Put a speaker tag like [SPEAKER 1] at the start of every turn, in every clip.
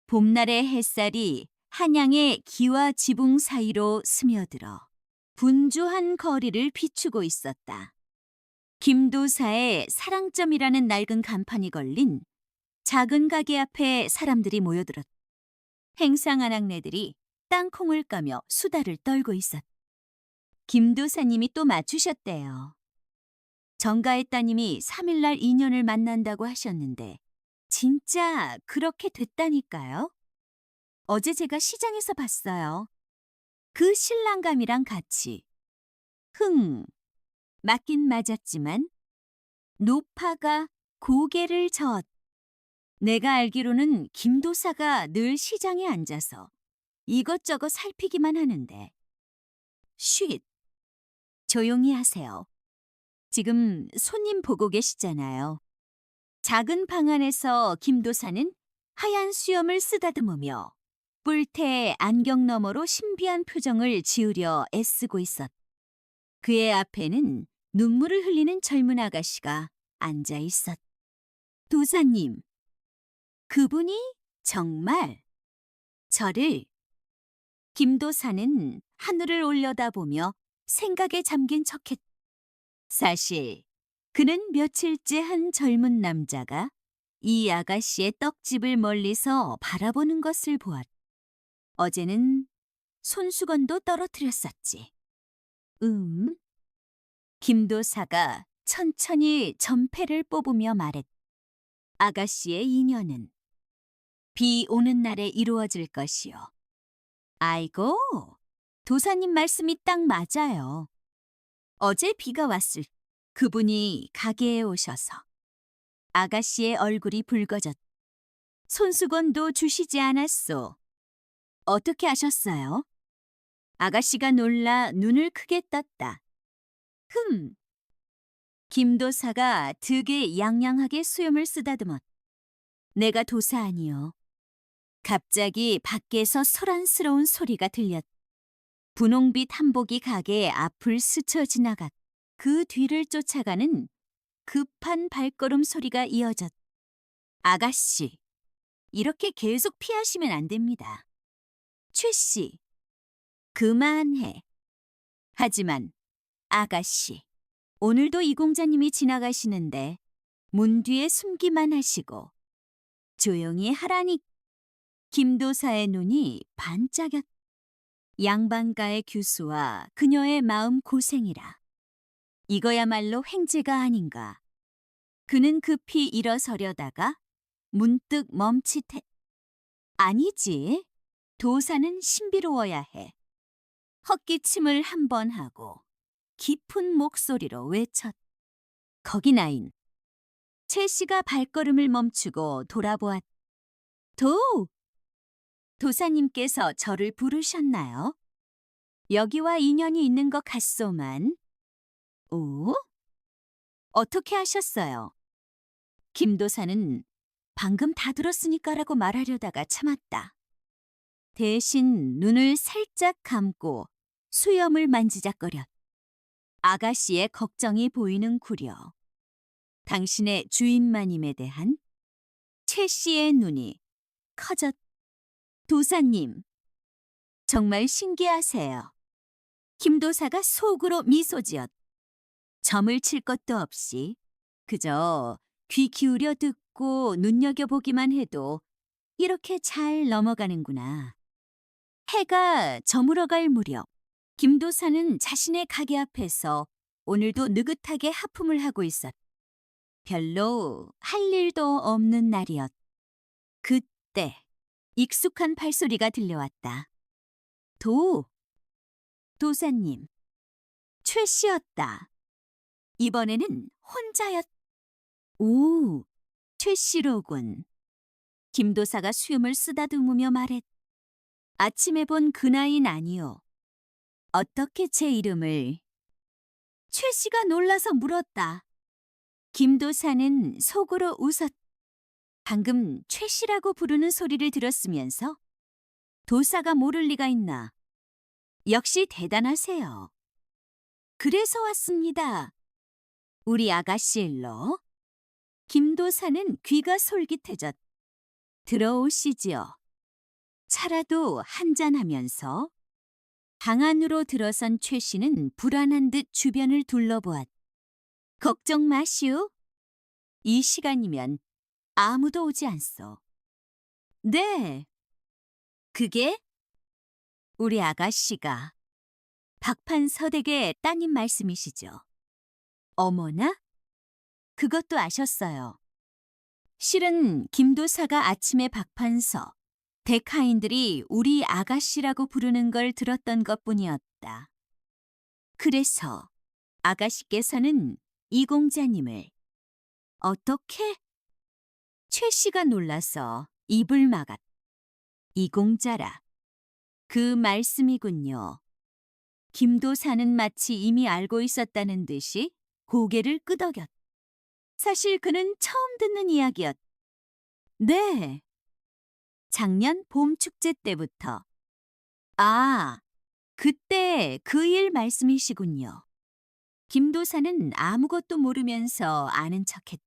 [SPEAKER 1] 봄날의 햇살이 한양의 기와 지붕 사이로 스며들어 분주한 거리를 비추고 있었다. 김도사의 사랑점이라는 낡은 간판이 걸린 작은 가게 앞에 사람들이 모여들었다. 행상 아낙네들이 땅콩을 까며 수다를 떨고 있었다. 김도사님이 또 맞추셨대요. 정가의 따님이 3일날 인연을 만난다고 하셨는데 진짜 그렇게 됐다니까요. 어제 제가 시장에서 봤어요. 그 신랑감이랑 같이. 맞긴 맞았지만 노파가 고개를 저었. 내가 알기로는 김도사가 늘 시장에 앉아서 이것저것 살피기만 하는데. 쉿! 조용히 하세요. 지금 손님 보고 계시잖아요. 작은 방 안에서 김도사는 하얀 수염을 쓰다듬으며 뿔테 안경 너머로 신비한 표정을 지으려 애쓰고 있었다. 그의 앞에는 눈물을 흘리는 젊은 아가씨가 앉아 있었다. 도사님, 그분이 정말 저를. 김도사는 하늘을 올려다보며 생각에 잠긴 척했다. 사실 그는 며칠째 한 젊은 남자가 이 아가씨의 떡집을 멀리서 바라보는 것을 보았다. 어제는 손수건도 떨어뜨렸었지. 김도사가 천천히 전패를 뽑으며 말했다. 아가씨의 인연은 비 오는 날에 이루어질 것이요. 아이고, 도사님 말씀이 딱 맞아요. 어제 비가 왔을 때 그분이 가게에 오셔서 아가씨의 얼굴이 붉어졌다. 손수건도 주시지 않았소. 어떻게 아셨어요? 아가씨가 놀라 눈을 크게 떴다. 김도사가 되게 양양하게 수염을 쓰다듬었다. 내가 도사 아니요. 갑자기 밖에서 소란스러운 소리가 들렸다. 분홍빛 한복이 가게의 앞을 스쳐 지나갔다. 그 뒤를 쫓아가는 급한 발걸음 소리가 이어졌다. 아가씨, 이렇게 계속 피하시면 안 됩니다. 최 씨, 그만해. 하지만 아가씨, 오늘도 이 공자님이 지나가시는데 문 뒤에 숨기만 하시고 조용히 하라니. 김도사의 눈이 반짝였다. 양반가의 규수와 그녀의 마음 고생이라. 이거야말로 횡재가 아닌가. 그는 급히 일어서려다가 문득 멈칫해. 아니지. 도사는 신비로워야 해. 헛기침을 한 번 하고 깊은 목소리로 외쳤다. 거기 나인. 최 씨가 발걸음을 멈추고 돌아보았다. 도사님께서 저를 부르셨나요? 여기와 인연이 있는 것 같소만. 오? 어떻게 하셨어요? 김도사는 방금 다 들었으니까라고 말하려다가 참았다. 대신 눈을 살짝 감고 수염을 만지작거렸다. 아가씨의 걱정이 보이는 구려. 당신의 주인마님에 대한 최 씨의 눈이 커졌다. 도사님, 정말 신기하세요. 김도사가 속으로 미소 지었다. 점을 칠 것도 없이 그저 귀 기울여 듣고 눈여겨보기만 해도 이렇게 잘 넘어가는구나. 해가 저물어갈 무렵 김도사는 자신의 가게 앞에서 오늘도 느긋하게 하품을 하고 있었다. 별로 할 일도 없는 날이었다. 그때 익숙한 발소리가 들려왔다. 도사님, 최 씨였다. 이번에는 혼자였다. 오, 최 씨로군. 김도사가 수염을 쓰다듬으며 말했다. 아침에 본 그 나이는 아니오. 어떻게 제 이름을? 최 씨가 놀라서 물었다. 김도사는 속으로 웃었다. 방금 최 씨라고 부르는 소리를 들었으면서 도사가 모를 리가 있나. 역시 대단하세요. 그래서 왔습니다. 우리 아가씨 일로. 김도사는 귀가 솔깃해졌다. 들어오시지요. 차라도 한잔하면서 방 안으로 들어선 최 씨는 불안한 듯 주변을 둘러보았다. 걱정 마시오. 이 시간이면 아무도 오지 않소. 네, 그게 우리 아가씨가 박판 서댁의 따님 말씀이시죠. 어머나? 그것도 아셨어요. 실은 김도사가 아침에 박판서, 댁하인들이 우리 아가씨라고 부르는 걸 들었던 것뿐이었다. 그래서 아가씨께서는 이공자님을 어떻게? 최 씨가 놀라서 입을 막았다. 이공자라. 그 말씀이군요. 김도사는 마치 이미 알고 있었다는 듯이 고개를 끄덕였다. 사실 그는 처음 듣는 이야기였다. 네. 작년 봄 축제 때부터. 아, 그때 그 일 말씀이시군요. 김도사는 아무것도 모르면서 아는 척했다.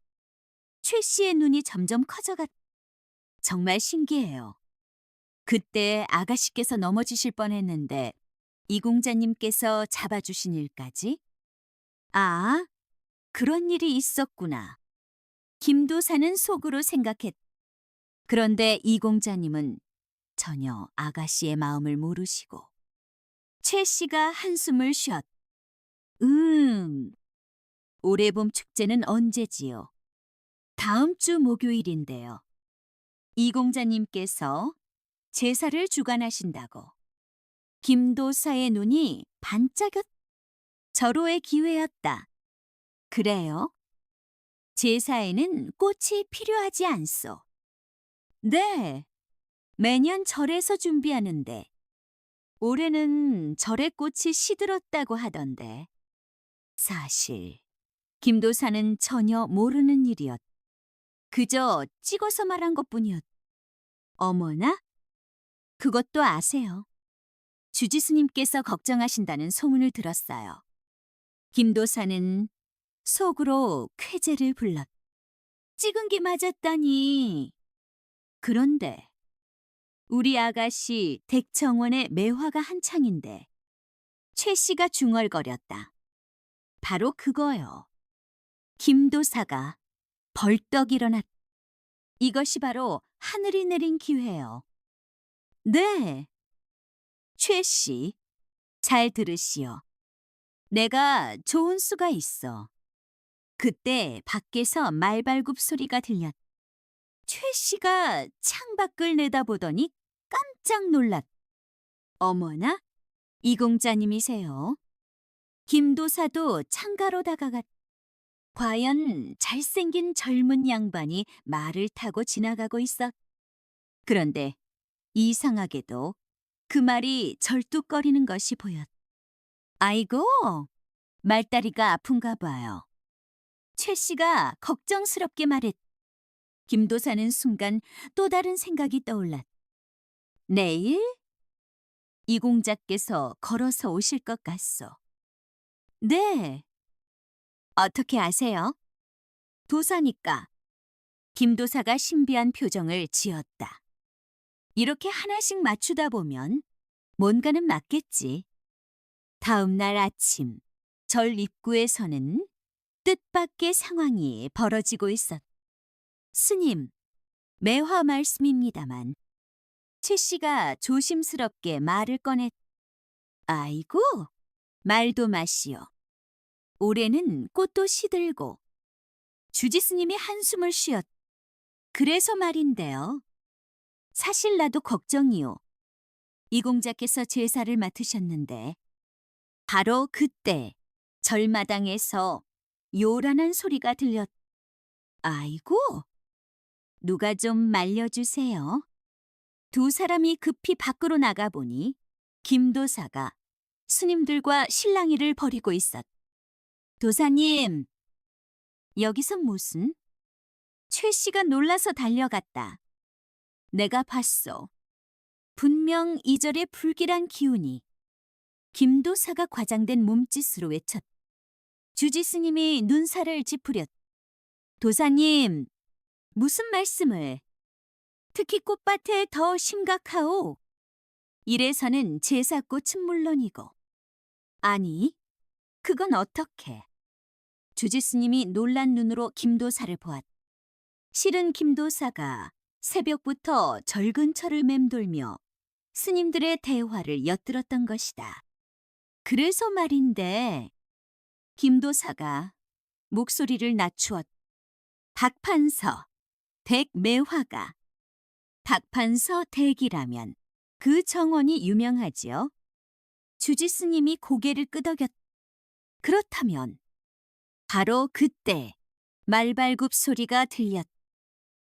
[SPEAKER 1] 최 씨의 눈이 점점 커져갔다. 정말 신기해요. 그때 아가씨께서 넘어지실 뻔했는데 이공자님께서 잡아주신 일까지? 아, 그런 일이 있었구나. 김도사는 속으로 생각했다. 그런데 이공자님은 전혀 아가씨의 마음을 모르시고 최 씨가 한숨을 쉬었다. 올해 봄 축제는 언제지요? 다음 주 목요일인데요. 이공자님께서 제사를 주관하신다고. 김도사의 눈이 반짝였다. 절호의 기회였다. 그래요? 제사에는 꽃이 필요하지 않소. 네, 매년 절에서 준비하는데 올해는 절의 꽃이 시들었다고 하던데 사실 김도사는 전혀 모르는 일이었다. 그저 찍어서 말한 것뿐이었다. 어머나? 그것도 아세요. 주지스님께서 걱정하신다는 소문을 들었어요. 김도사는 속으로 쾌재를 불렀다. 찍은 게 맞았다니. 그런데 우리 아가씨 댁정원에 매화가 한창인데 최 씨가 중얼거렸다. 바로 그거요. 김도사가 벌떡 일어났다. 이것이 바로 하늘이 내린 기회요. 네. 최 씨, 잘 들으시오. 내가 좋은 수가 있어. 그때 밖에서 말발굽 소리가 들렸다. 최 씨가 창밖을 내다보더니 깜짝 놀랐다. 어머나, 이공자님이세요. 김도사도 창가로 다가갔다. 과연 잘생긴 젊은 양반이 말을 타고 지나가고 있었다. 그런데 이상하게도 그 말이 절뚝거리는 것이 보였다. 아이고, 말다리가 아픈가 봐요. 최 씨가 걱정스럽게 말했다. 김도사는 순간 또 다른 생각이 떠올랐다. 내일? 이공자께서 걸어서 오실 것 같소. 네. 어떻게 아세요? 도사니까. 김도사가 신비한 표정을 지었다. 이렇게 하나씩 맞추다 보면 뭔가는 맞겠지. 다음 날 아침, 절 입구에서는 뜻밖의 상황이 벌어지고 있었다. 스님, 매화 말씀입니다만 최 씨가 조심스럽게 말을 꺼냈다. 아이고, 말도 마시오. 올해는 꽃도 시들고 주지스님이 한숨을 쉬었다. 그래서 말인데요. 사실 나도 걱정이요. 이공자께서 제사를 맡으셨는데 바로 그때 절마당에서 요란한 소리가 들렸다. 아이고, 누가 좀 말려주세요. 두 사람이 급히 밖으로 나가보니 김도사가 스님들과 실랑이를 벌이고 있었다. 도사님, 여기서 무슨? 최 씨가 놀라서 달려갔다. 내가 봤소. 분명 이 절에 불길한 기운이. 김도사가 과장된 몸짓으로 외쳤다. 주지 스님이 눈살을 찌푸렸다. 도사님, 무슨 말씀을? 특히 꽃밭에 더 심각하오. 이래서는 제사꽃은 물론이고. 아니, 그건 어떻게? 주지스님이 놀란 눈으로 김도사를 보았다. 실은 김도사가 새벽부터 절 근처를 맴돌며 스님들의 대화를 엿들었던 것이다. 그래서 말인데 김도사가 목소리를 낮추었다. 박판서, 댁매화가. 박판서 댁이라면 그 정원이 유명하지요. 주지스님이 고개를 끄덕였다. 그렇다면 바로 그때 말발굽 소리가 들렸다.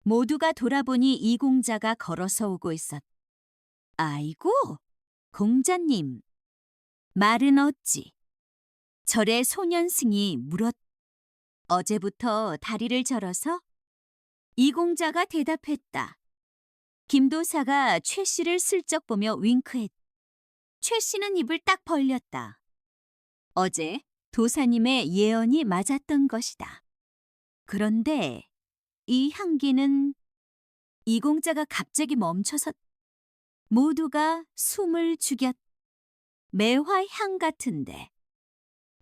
[SPEAKER 1] 모두가 돌아보니 이공자가 걸어서 오고 있었다. 아이고, 공자님, 말은 어찌? 절의 소년승이 물었다. 어제부터 다리를 절어서? 이공자가 대답했다. 김도사가 최 씨를 슬쩍 보며 윙크했다. 최 씨는 입을 딱 벌렸다. 어제 도사님의 예언이 맞았던 것이다. 그런데 이 향기는 이공자가 갑자기 멈춰서 모두가 숨을 죽였다. 매화향 같은데.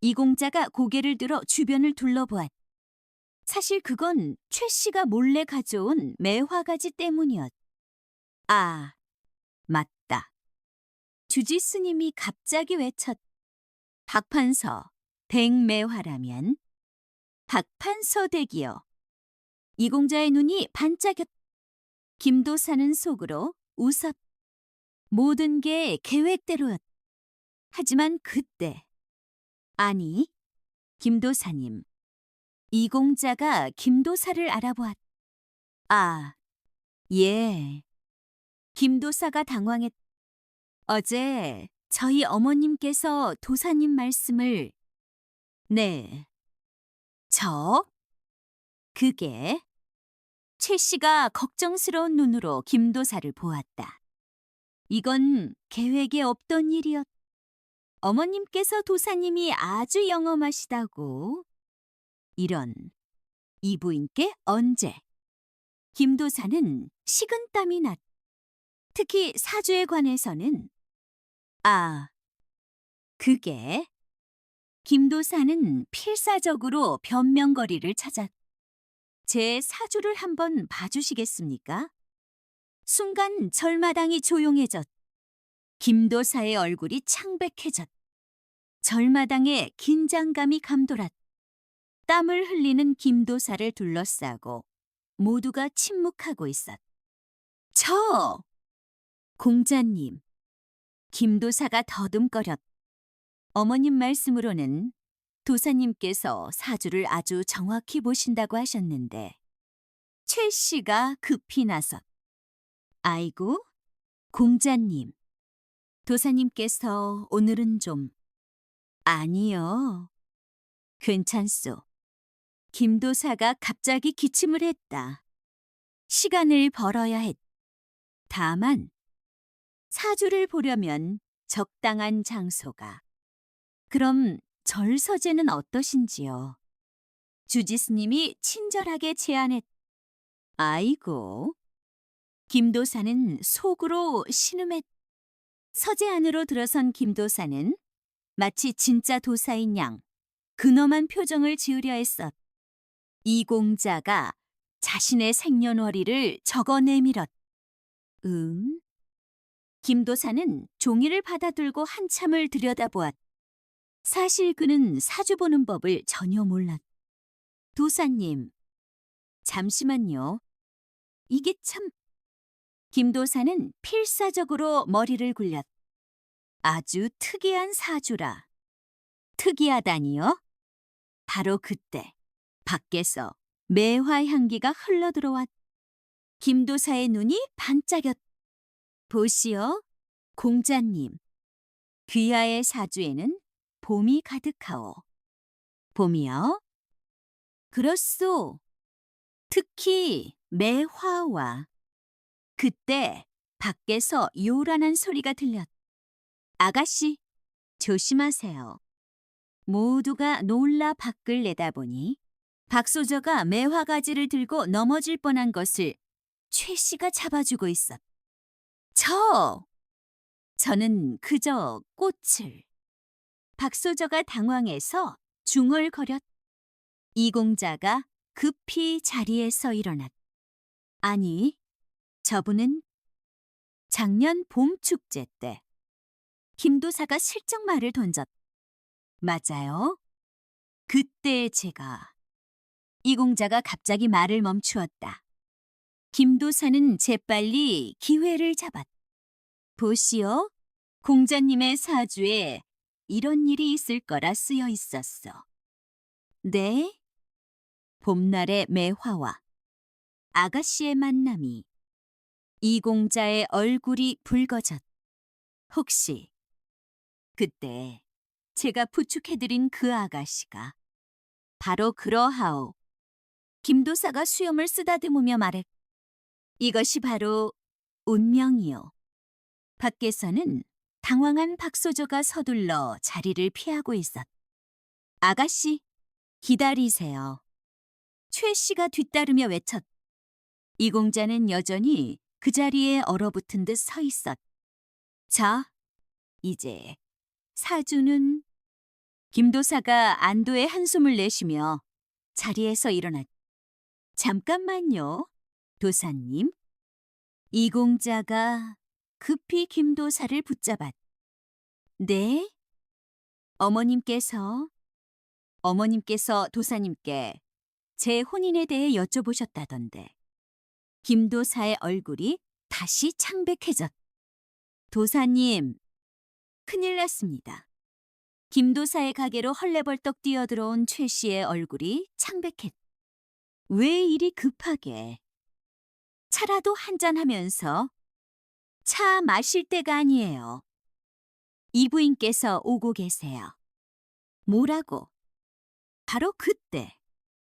[SPEAKER 1] 이공자가 고개를 들어 주변을 둘러보았다. 사실 그건 최 씨가 몰래 가져온 매화가지 때문이었다. 아, 맞다. 주지스님이 갑자기 외쳤다. 박판서, 댁매화라면 박판서 댁이요. 이공자의 눈이 반짝였다. 김도사는 속으로 웃었다. 모든 게 계획대로였다. 하지만 그때, 아니, 김도사님, 이공자가 김도사를 알아보았다. 아, 예. 김도사가 당황했다. 어제 저희 어머님께서 도사님 말씀을. 네. 그게. 최 씨가 걱정스러운 눈으로 김도사를 보았다. 이건 계획에 없던 일이었다. 어머님께서 도사님이 아주 영험하시다고. 이런, 이 부인께 언제? 김도사는 식은땀이 났다. 특히 사주에 관해서는. 아, 그게. 김도사는 필사적으로 변명거리를 찾았다. 제 사주를 한번 봐주시겠습니까? 순간 절마당이 조용해졌다. 김도사의 얼굴이 창백해졌다. 절마당에 긴장감이 감돌았다. 땀을 흘리는 김도사를 둘러싸고 모두가 침묵하고 있었다. 공자님. 김도사가 더듬거렸다. 어머님 말씀으로는 도사님께서 사주를 아주 정확히 보신다고 하셨는데 최 씨가 급히 나섰다. 아이고, 공자님. 도사님께서 오늘은 좀. 아니요. 괜찮소. 김도사가 갑자기 기침을 했다. 시간을 벌어야 했다. 다만 사주를 보려면 적당한 장소가. 그럼 절서제는 어떠신지요? 주지스님이 친절하게 제안했다. 아이고. 김도사는 속으로 신음했다. 서재 안으로 들어선 김도사는 마치 진짜 도사인 양 근엄한 표정을 지으려 했었다. 이공자가 자신의 생년월일을 적어 내밀었다. 김도사는 종이를 받아들고 한참을 들여다보았다. 사실 그는 사주 보는 법을 전혀 몰랐다. 도사님, 잠시만요. 이게 참. 김도사는 필사적으로 머리를 굴렸다. 아주 특이한 사주라. 특이하다니요? 바로 그때 밖에서 매화 향기가 흘러들어왔다. 김도사의 눈이 반짝였다. 보시오, 공자님. 귀하의 사주에는 봄이 가득하오. 봄이요? 그렇소. 특히 매화와. 그때 밖에서 요란한 소리가 들렸다. 아가씨, 조심하세요. 모두가 놀라 밖을 내다보니 박소저가 매화가지를 들고 넘어질 뻔한 것을 최 씨가 잡아주고 있었. 저는 그저 꽃을. 박소저가 당황해서 중얼거렸. 이공자가 급히 자리에서 일어났. 아니, 저분은 작년 봄 축제 때 김도사가 슬쩍 말을 던졌. 맞아요. 그때 제가. 이공자가 갑자기 말을 멈추었다. 김도사는 재빨리 기회를 잡았. 보시오, 공자님의 사주에 이런 일이 있을 거라 쓰여 있었어. 네? 봄날의 매화와 아가씨의 만남이. 이공자의 얼굴이 붉어졌. 혹시 그때 제가 부축해드린 그 아가씨가 바로 그러하오. 김도사가 수염을 쓰다듬으며 말했. 이것이 바로 운명이요. 밖에서는 당황한 박소조가 서둘러 자리를 피하고 있었. 아가씨, 기다리세요. 최 씨가 뒤따르며 외쳤. 이공자는 여전히 그 자리에 얼어붙은 듯 서 있었. 자, 이제 사주는. 김도사가 안도의 한숨을 내쉬며 자리에서 일어났. 잠깐만요, 도사님. 이공자가 급히 김도사를 붙잡았. 네? 어머님께서 도사님께 제 혼인에 대해 여쭤보셨다던데. 김도사의 얼굴이 다시 창백해졌. 도사님, 큰일 났습니다. 김도사의 가게로 헐레벌떡 뛰어들어온 최 씨의 얼굴이 창백했. 왜 이리 급하게? 차라도 한잔하면서. 차 마실 때가 아니에요. 이부인께서 오고 계세요. 뭐라고? 바로 그때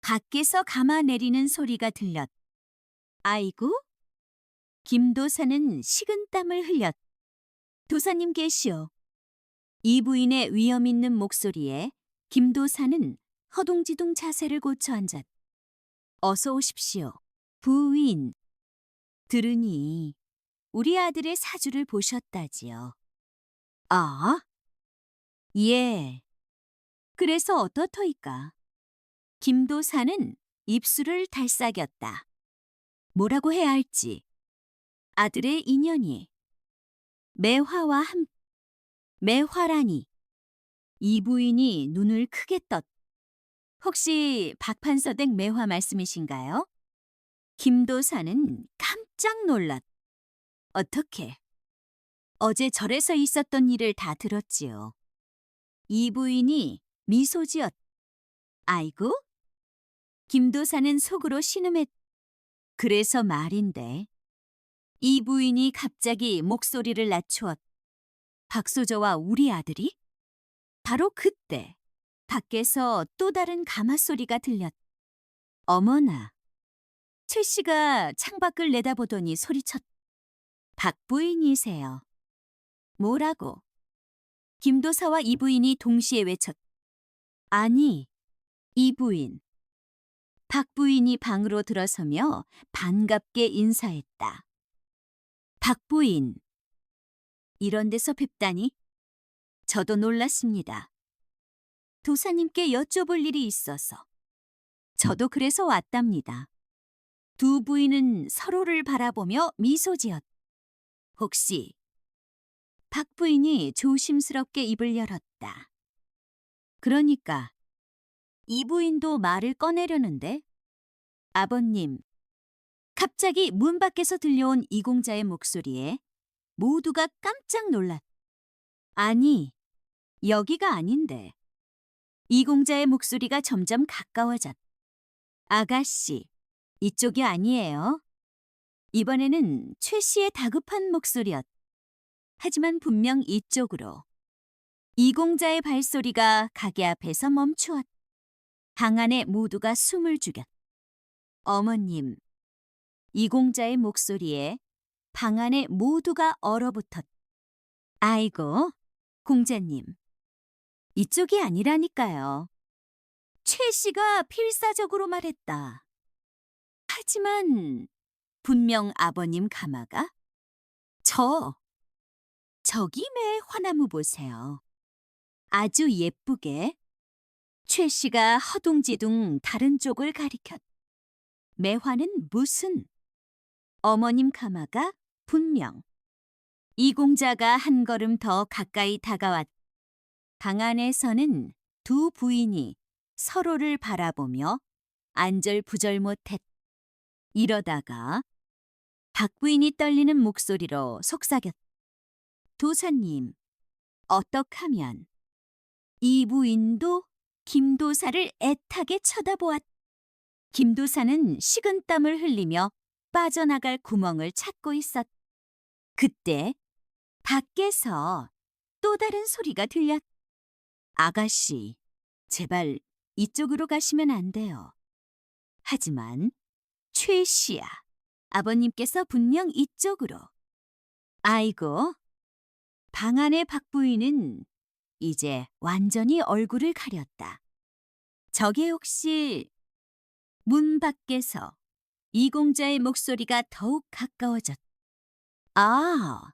[SPEAKER 1] 밖에서 가마 내리는 소리가 들렸. 아이고? 김도사는 식은땀을 흘렸. 도사님 계시오. 이부인의 위험 있는 목소리에 김도사는 허둥지둥 자세를 고쳐 앉았. 어서 오십시오, 부인. 들으니 우리 아들의 사주를 보셨다지요. 아? 예. 그래서 어떻더이까? 김도사는 입술을 달싹였다. 뭐라고 해야 할지. 아들의 인연이. 매화와 매화라니. 이 부인이 눈을 크게 떴. 혹시 박판서댁 매화 말씀이신가요? 김도사는 깜짝 놀랐. 어떻게? 어제 절에서 있었던 일을 다 들었지요. 이 부인이 미소 지었. 아이고? 김도사는 속으로 신음했. 그래서 말인데. 이 부인이 갑자기 목소리를 낮추었. 박소저와 우리 아들이? 바로 그때 밖에서 또 다른 가마소리가 들렸. 어머나. 최 씨가 창밖을 내다보더니 소리쳤. 박 부인이세요. 뭐라고? 김도사와 이 부인이 동시에 외쳤. 아니, 이 부인. 박 부인이 방으로 들어서며 반갑게 인사했다. 박 부인. 이런 데서 뵙다니? 저도 놀랐습니다. 도사님께 여쭤볼 일이 있어서. 저도 그래서 왔답니다. 두 부인은 서로를 바라보며 미소 지었. 혹시 박 부인이 조심스럽게 입을 열었다. 그러니까 이 부인도 말을 꺼내려는데. 아버님. 갑자기 문 밖에서 들려온 이공자의 목소리에 모두가 깜짝 놀랐. 아니, 여기가 아닌데. 이공자의 목소리가 점점 가까워졌. 아가씨, 이쪽이 아니에요. 이번에는 최 씨의 다급한 목소리였. 하지만 분명 이쪽으로. 이공자의 발소리가 가게 앞에서 멈추었. 방 안에 모두가 숨을 죽였. 어머님. 이공자의 목소리에 방 안에 모두가 얼어붙었. 아이고, 공자님. 이쪽이 아니라니까요. 최 씨가 필사적으로 말했다. 하지만 분명 아버님 가마가 저기 매 화나무 보세요. 아주 예쁘게 최 씨가 허둥지둥 다른 쪽을 가리켰. 매화는 무슨? 어머님 가마가 분명 이공자가 한 걸음 더 가까이 다가왔. 방 안에서는 두 부인이 서로를 바라보며 안절부절 못했. 이러다가 박 부인이 떨리는 목소리로 속삭였. 도사님, 어떡하면? 이 부인도 김도사를 애타게 쳐다보았. 김도사는 식은땀을 흘리며 빠져나갈 구멍을 찾고 있었. 그때 밖에서 또 다른 소리가 들렸. 아가씨, 제발 이쪽으로 가시면 안 돼요. 하지만 최 씨야, 아버님께서 분명 이쪽으로. 아이고, 방 안의 박 부인은 이제 완전히 얼굴을 가렸다. 저게 혹시 문 밖에서 이공자의 목소리가 더욱 가까워졌. 아,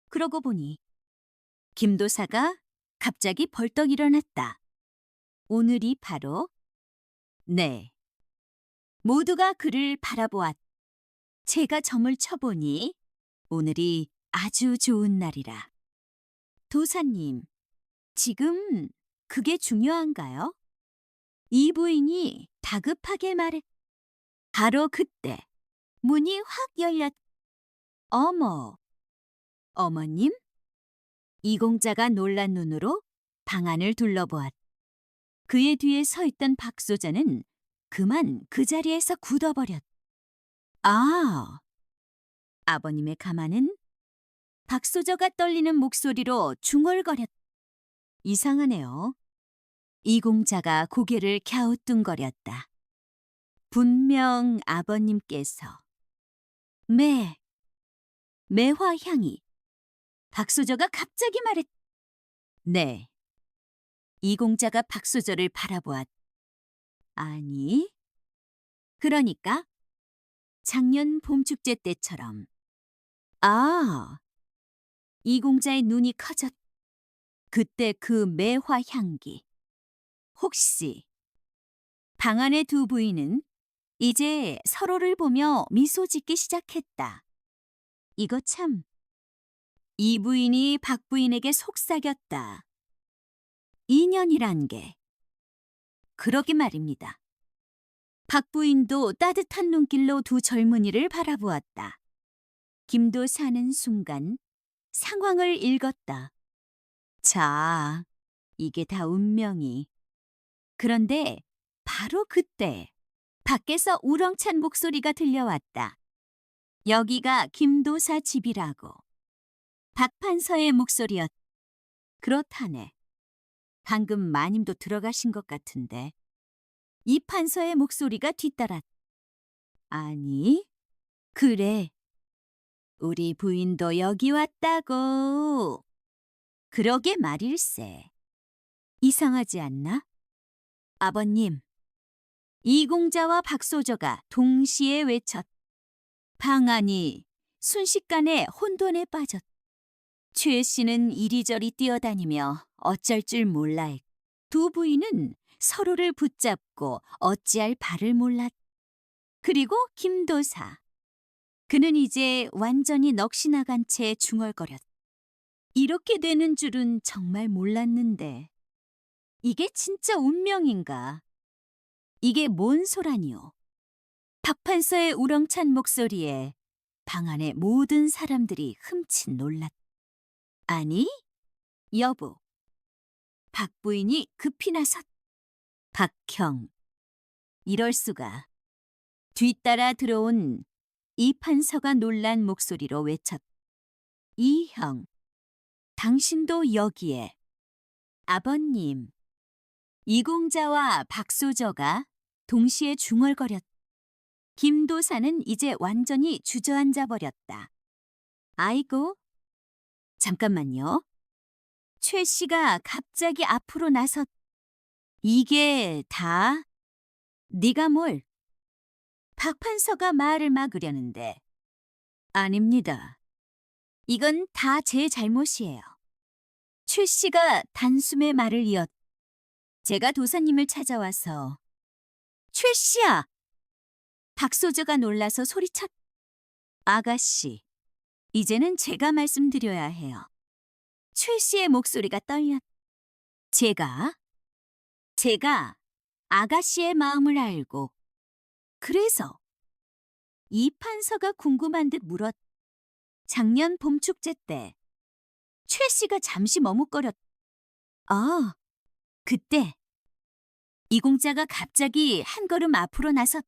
[SPEAKER 1] 그러고 보니 김도사가 갑자기 벌떡 일어났다. 오늘이 바로 네, 모두가 그를 바라보았. 제가 점을 쳐보니 오늘이 아주 좋은 날이라. 도사님, 지금 그게 중요한가요? 이 부인이 다급하게 말했. 바로 그때 문이 확 열렸. 어머, 어머님? 이공자가 놀란 눈으로 방 안을 둘러보았. 그의 뒤에 서 있던 박소자는 그만 그 자리에서 굳어버렸. 아, 아버님의 가마는 박소저가 떨리는 목소리로 중얼거렸. 이상하네요. 이공자가 고개를 갸우뚱거렸다. 분명 아버님께서 매화 향이. 박소저가 갑자기 말했. 네. 이공자가 박소저를 바라보았. 아니, 그러니까 작년 봄축제 때처럼. 아, 이공자의 눈이 커졌. 그때 그 매화 향기. 혹시 방 안의 두 부인은 이제 서로를 보며 미소 짓기 시작했다. 이거 참, 이 부인이 박 부인에게 속삭였다. 인연이란 게. 그러게 말입니다. 박 부인도 따뜻한 눈길로 두 젊은이를 바라보았다. 김도 사는 순간 상황을 읽었다. 자, 이게 다 운명이. 그런데 바로 그때 밖에서 우렁찬 목소리가 들려왔다. 여기가 김도사 집이라고. 박 판서의 목소리였. 그렇다네. 방금 마님도 들어가신 것 같은데. 이 판서의 목소리가 뒤따랐. 아니, 그래. 우리 부인도 여기 왔다고. 그러게 말일세. 이상하지 않나? 아버님, 이공자와 박소저가 동시에 외쳤. 방 안이 순식간에 혼돈에 빠졌. 최 씨는 이리저리 뛰어다니며 어쩔 줄 몰라 했. 두 부인은 서로를 붙잡고 어찌할 바를 몰랐. 그리고 김도사. 그는 이제 완전히 넋이 나간 채 중얼거렸. 이렇게 되는 줄은 정말 몰랐는데. 이게 진짜 운명인가? 이게 뭔 소라니요? 박 판서의 우렁찬 목소리에 방 안의 모든 사람들이 흠칫 놀랐. 아니, 여보. 박 부인이 급히 나섰. 박형. 이럴 수가. 뒤따라 들어온 이 판서가 놀란 목소리로 외쳤. 이형. 당신도 여기에. 아버님. 이공자와 박소저가 동시에 중얼거렸. 김도사는 이제 완전히 주저앉아 버렸다. 아이고, 잠깐만요. 최 씨가 갑자기 앞으로 나섰. 이게 다? 네가 뭘? 박 판서가 말을 막으려는데 아닙니다. 이건 다 제 잘못이에요. 최 씨가 단숨에 말을 이었. 제가 도사님을 찾아와서 최 씨야! 박소저가 놀라서 소리쳤. 아가씨, 이제는 제가 말씀드려야 해요. 최 씨의 목소리가 떨렸. 제가 아가씨의 마음을 알고 그래서 이 판서가 궁금한 듯 물었. 작년 봄 축제 때 최 씨가 잠시 머뭇거렸. 그때 이공자가 갑자기 한 걸음 앞으로 나섰.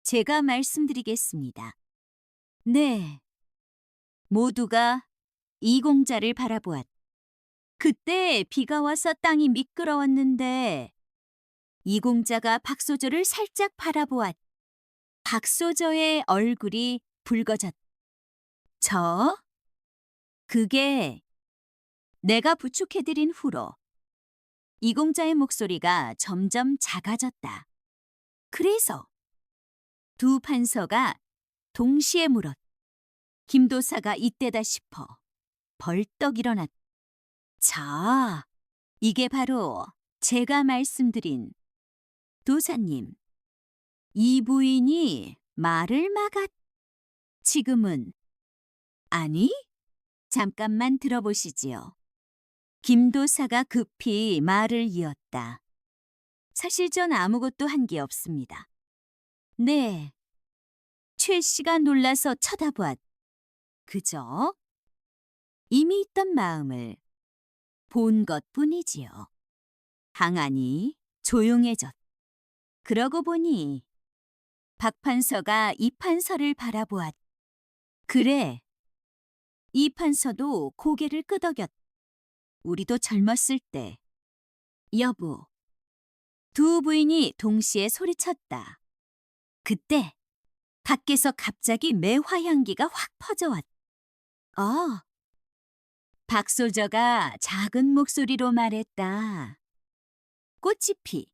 [SPEAKER 1] 제가 말씀드리겠습니다. 네, 모두가 이공자를 바라보았. 그때 비가 와서 땅이 미끄러웠는데 이공자가 박소저를 살짝 바라보았. 박소저의 얼굴이 붉어졌. 그게 내가 부축해드린 후로 이공자의 목소리가 점점 작아졌다. 그래서 두 판서가 동시에 물었. 김도사가 이때다 싶어 벌떡 일어났. 이게 바로 제가 말씀드린 도사님, 이 부인이 말을 막았. 지금은 아니, 잠깐만 들어보시지요. 김도사가 급히 말을 이었다. 사실 전 아무것도 한 게 없습니다. 네, 최 씨가 놀라서 쳐다보았. 그저 이미 있던 마음을 본 것뿐이지요. 방안이 조용해졌. 그러고 보니 박 판서가 이 판서를 바라보았. 그래, 이 판서도 고개를 끄덕였. 우리도 젊었을 때. 여보, 두 부인이 동시에 소리쳤다. 그때 밖에서 갑자기 매화 향기가 확 퍼져왔. 박소저가 작은 목소리로 말했다. 꽃이 피.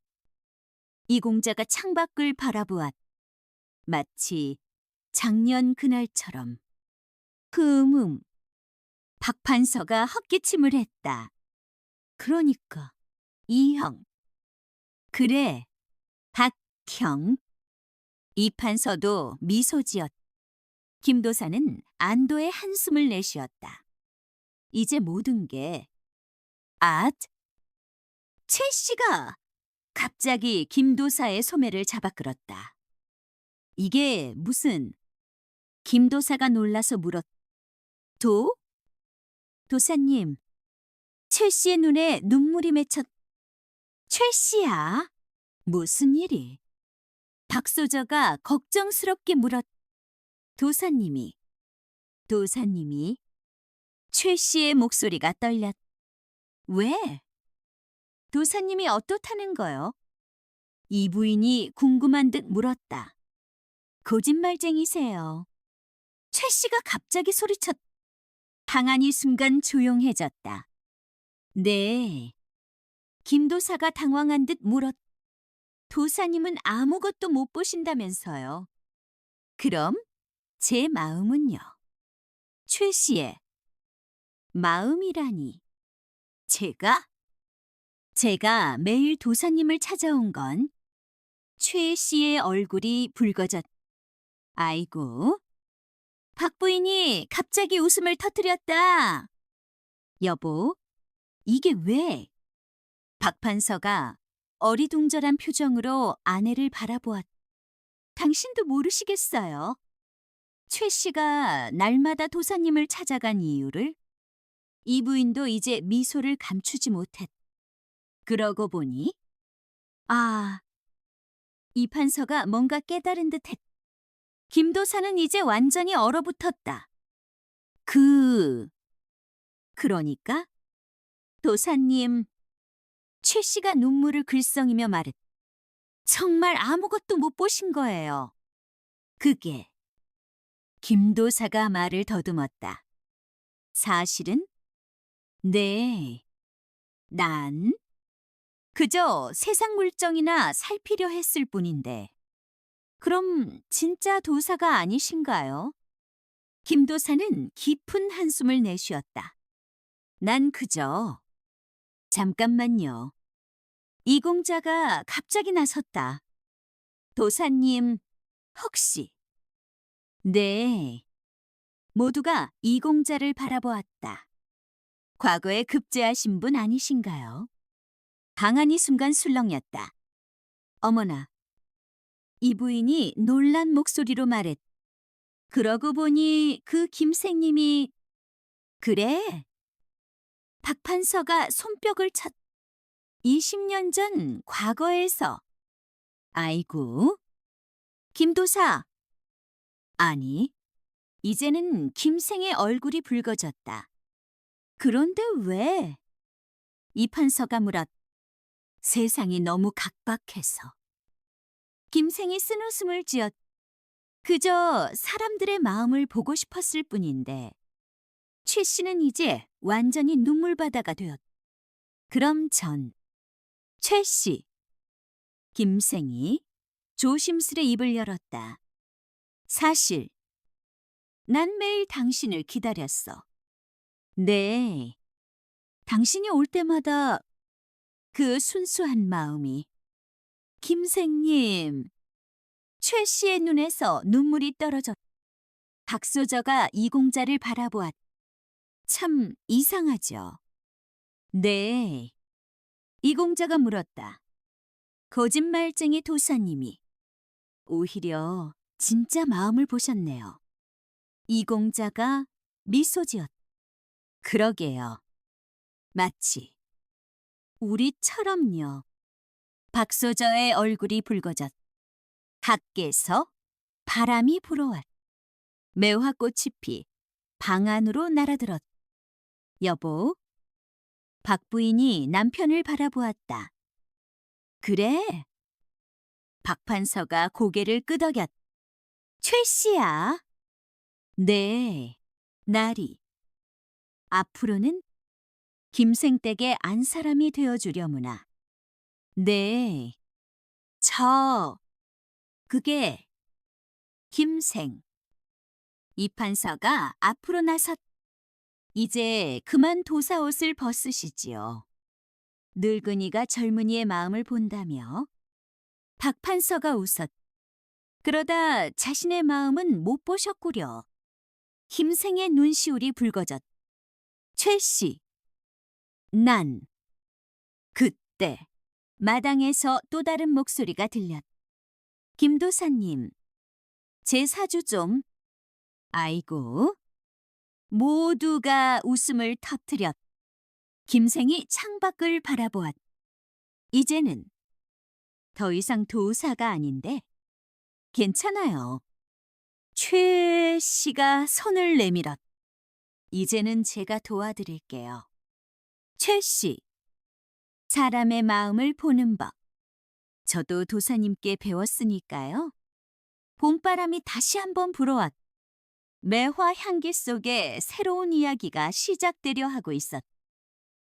[SPEAKER 1] 이공자가 창밖을 바라보았. 마치 작년 그날처럼. 박 판서가 헛기침을 했다. 그러니까 이형. 그래, 박형. 이 판서도 미소 지었. 김도사는 안도의 한숨을 내쉬었다. 이제 모든 게 최 씨가 갑자기 김도사의 소매를 잡아 끌었다. 이게 무슨? 김도사가 놀라서 물었. 도사님, 최 씨의 눈에 눈물이 맺혔. 최 씨야? 무슨 일이? 박소저가 걱정스럽게 물었. 도사님이. 최 씨의 목소리가 떨렸. 왜? 도사님이 어떻다는 거요? 이 부인이 궁금한 듯 물었다. 거짓말쟁이세요. 최 씨가 갑자기 소리쳤. 방안이 순간 조용해졌다. 네. 김도사가 당황한 듯 물었. 도사님은 아무것도 못 보신다면서요. 그럼 제 마음은요? 최 씨의 마음이라니. 제가 매일 도사님을 찾아온 건 최 씨의 얼굴이 붉어졌. 아이고, 박 부인이 갑자기 웃음을 터뜨렸다. 여보, 이게 왜? 박 판서가 어리둥절한 표정으로 아내를 바라보았. 당신도 모르시겠어요? 최 씨가 날마다 도사님을 찾아간 이유를? 이 부인도 이제 미소를 감추지 못했. 그러고 보니 이 판서가 뭔가 깨달은 듯했. 김도사는 이제 완전히 얼어붙었다. 그러니까 도사님, 최 씨가 눈물을 글썽이며 말했. 정말 아무것도 못 보신 거예요. 그게 김도사가 말을 더듬었다. 사실은? 네, 난 그저 세상 물정이나 살피려 했을 뿐인데. 그럼 진짜 도사가 아니신가요? 김도사는 깊은 한숨을 내쉬었다. 난 그저 잠깐만요. 이공자가 갑자기 나섰다. 도사님, 혹시? 네. 모두가 이공자를 바라보았다. 과거에 급제하신 분 아니신가요? 방안이 순간 술렁였다. 어머나, 이 부인이 놀란 목소리로 말했다. 그러고 보니 그 김생님이 그래. 박판서가 손뼉을 쳤. 20년 전 과거에서. 아이고. 김도사. 아니, 이제는 김생의 얼굴이 붉어졌다. 그런데 왜? 이판서가 물었. 세상이 너무 각박해서. 김생이 쓴웃음을 지었. 그저 사람들의 마음을 보고 싶었을 뿐인데 최 씨는 이제 완전히 눈물바다가 되었. 그럼 최 씨. 김생이 조심스레 입을 열었다. 사실 난 매일 당신을 기다렸어. 네. 당신이 올 때마다 그 순수한 마음이. 김생님. 최 씨의 눈에서 눈물이 떨어졌. 박소저가 이공자를 바라보았. 참 이상하죠. 네. 이공자가 물었다. 거짓말쟁이 도사님이. 오히려 진짜 마음을 보셨네요. 이공자가 미소 지었. 그러게요. 마치 우리처럼요. 박소저의 얼굴이 붉어졌. 밖에서 바람이 불어왔. 매화꽃이 피 방 안으로 날아들었. 여보. 박 부인이 남편을 바라보았다. 그래. 박판서가 고개를 끄덕였. 최 씨야. 네. 나리. 앞으로는 김생댁의 안사람이 되어주려무나. 네. 그게 김생. 이판서가 앞으로 나섰. 이제 그만 도사옷을 벗으시지요. 늙은이가 젊은이의 마음을 본다며. 박판서가 웃었. 그러다 자신의 마음은 못 보셨구려. 김생의 눈시울이 붉어졌. 최 씨. 난. 그때 마당에서 또 다른 목소리가 들렸. 김도사님. 제 사주 좀. 아이고. 모두가 웃음을 터뜨렸. 김생이 창밖을 바라보았. 이제는 더 이상 도사가 아닌데 괜찮아요. 최 씨가 손을 내밀었. 이제는 제가 도와드릴게요. 최 씨. 사람의 마음을 보는 법. 저도 도사님께 배웠으니까요. 봄바람이 다시 한번 불어왔. 매화 향기 속에 새로운 이야기가 시작되려 하고 있었다.